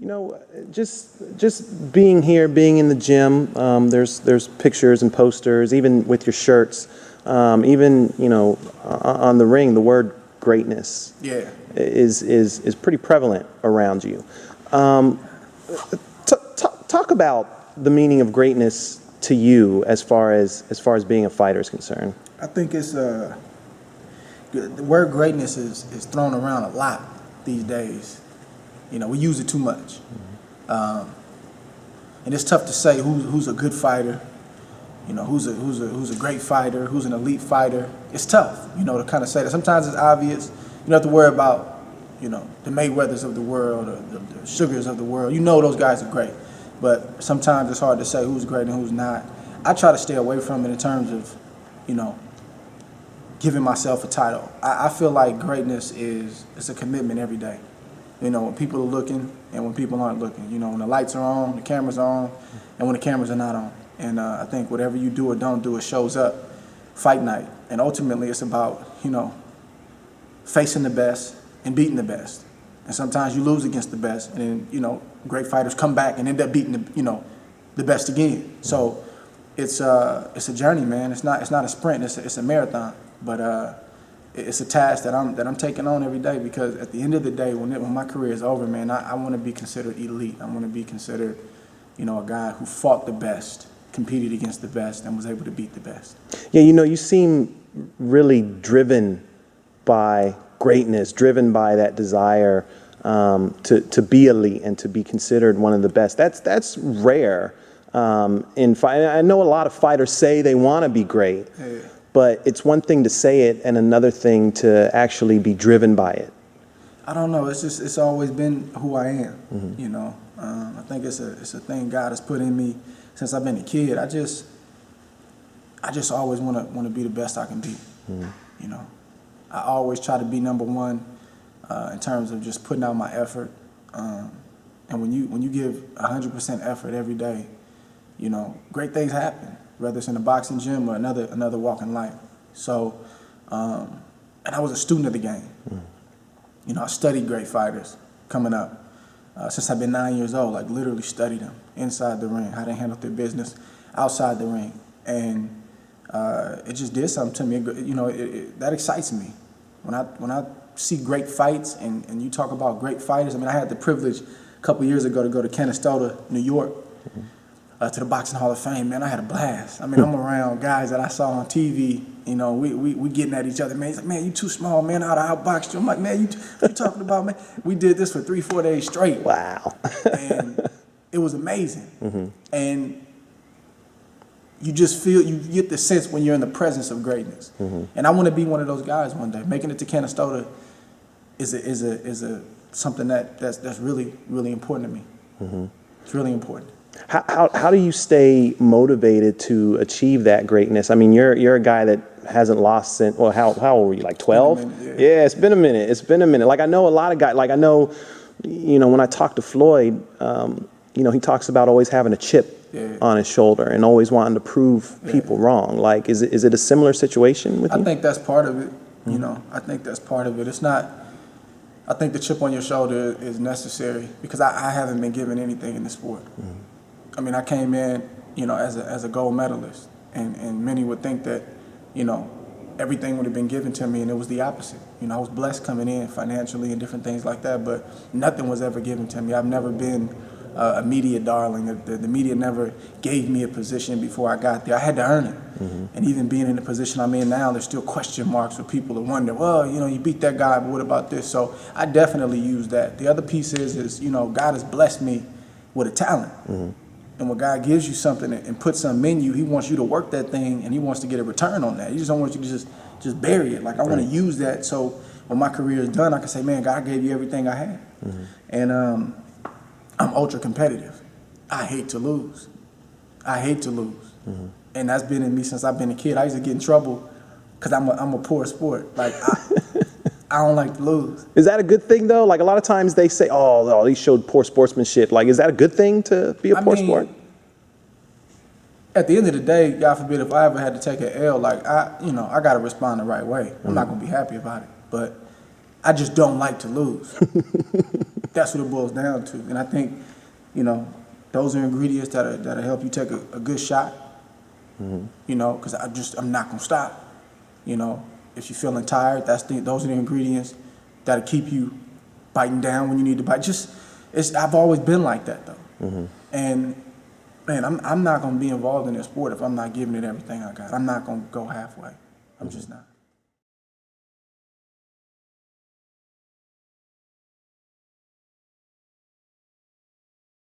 You know, just being here, being in the gym. There's pictures and posters, even with your shirts. Even on the ring, the word greatness is pretty prevalent around you. Talk about the meaning of greatness to you as far as being a fighter is concerned. I think it's the word greatness is thrown around a lot these days. We use it too much, and it's tough to say who's a good fighter. Who's a great fighter, who's an elite fighter. It's tough, to kind of say that. Sometimes it's obvious. You don't have to worry about, the Mayweathers of the world or the Sugars of the world. Those guys are great, but sometimes it's hard to say who's great and who's not. I try to stay away from it in terms of, giving myself a title. I feel like greatness is a commitment every day. When people are looking and when people aren't looking. When the lights are on, the cameras are on, and when the cameras are not on. And I think whatever you do or don't do, it shows up fight night. And ultimately, it's about, facing the best and beating the best. And sometimes you lose against the best, and then, great fighters come back and end up beating the best again. So it's a journey, man. It's not a sprint. It's a marathon. But it's a task that I'm taking on every day, because at the end of the day, when my career is over, man, I want to be considered elite. I want to be considered, a guy who fought the best, competed against the best, and was able to beat the best. Yeah, you seem really driven by greatness, driven by that desire to be elite and to be considered one of the best. That's rare in fight. I know a lot of fighters say they want to be great, but it's one thing to say it and another thing to actually be driven by it. I don't know. It's always been who I am. I think it's a thing God has put in me since I've been a kid. I just always want to be the best I can be. I always try to be number one in terms of just putting out my effort. And when you give 100% effort every day, great things happen, whether it's in a boxing gym or another walk in life. So, and I was a student of the game. I studied great fighters coming up. Since I've been 9 years old, like literally studied them inside the ring, how they handled their business outside the ring. And it just did something to me. That excites me. When I see great fights and you talk about great fighters, I had the privilege a couple years ago to go to Canastota, New York, to the Boxing Hall of Fame. Man, I had a blast. I'm around guys that I saw on TV. We getting at each other. Man, he's like, man, you too small, man. I'd have outboxed you. I'm like, man, what you talking about, man? We did this for 3-4 days straight. Wow. And it was amazing. And you just feel, you get the sense when you're in the presence of greatness. And I want to be one of those guys one day. Making it to Canastota is something that's really, really important to me. It's really important. How do you stay motivated to achieve that greatness? You're a guy that hasn't lost since, well, how old were you, like 12? Yeah, it's been a minute. It's been a minute. Like, I know a lot of guys, like I know, when I talk to Floyd, he talks about always having a chip on his shoulder and always wanting to prove people wrong. Like, is it a similar situation with you? I think that's part of it. I think that's part of it. It's not, I think the chip on your shoulder is necessary because I haven't been given anything in the sport. I came in, as a gold medalist, and many would think that, everything would have been given to me, and it was the opposite. I was blessed coming in financially and different things like that, but nothing was ever given to me. I've never been a media darling. The media never gave me a position before I got there. I had to earn it. And even being in the position I'm in now, there's still question marks where people are wondering, well, you beat that guy, but what about this? So I definitely use that. The other piece is God has blessed me with a talent. And when God gives you something and puts something in you, he wants you to work that thing, and he wants to get a return on that. He just don't want you to just bury it. Like, I want to use that so when my career is done, I can say, man, God gave you everything I had. And I'm ultra competitive. I hate to lose. And that's been in me since I've been a kid. I used to get in trouble because I'm a poor sport. Like, I don't like to lose. Is that a good thing, though? Like, a lot of times they say, oh, he showed poor sportsmanship. Like, is that a good thing to be a poor sport? At the end of the day, God forbid, if I ever had to take an L, like, I got to respond the right way. I'm not going to be happy about it. But I just don't like to lose. That's what it boils down to. And I think, you know, those are ingredients that'll help you take a good shot. You know, because I'm not gonna stop. You know, if you're feeling tired, those are the ingredients that'll keep you biting down when you need to bite. I've always been like that though. And man, I'm not gonna be involved in this sport if I'm not giving it everything I got. I'm not gonna go halfway. I'm just not.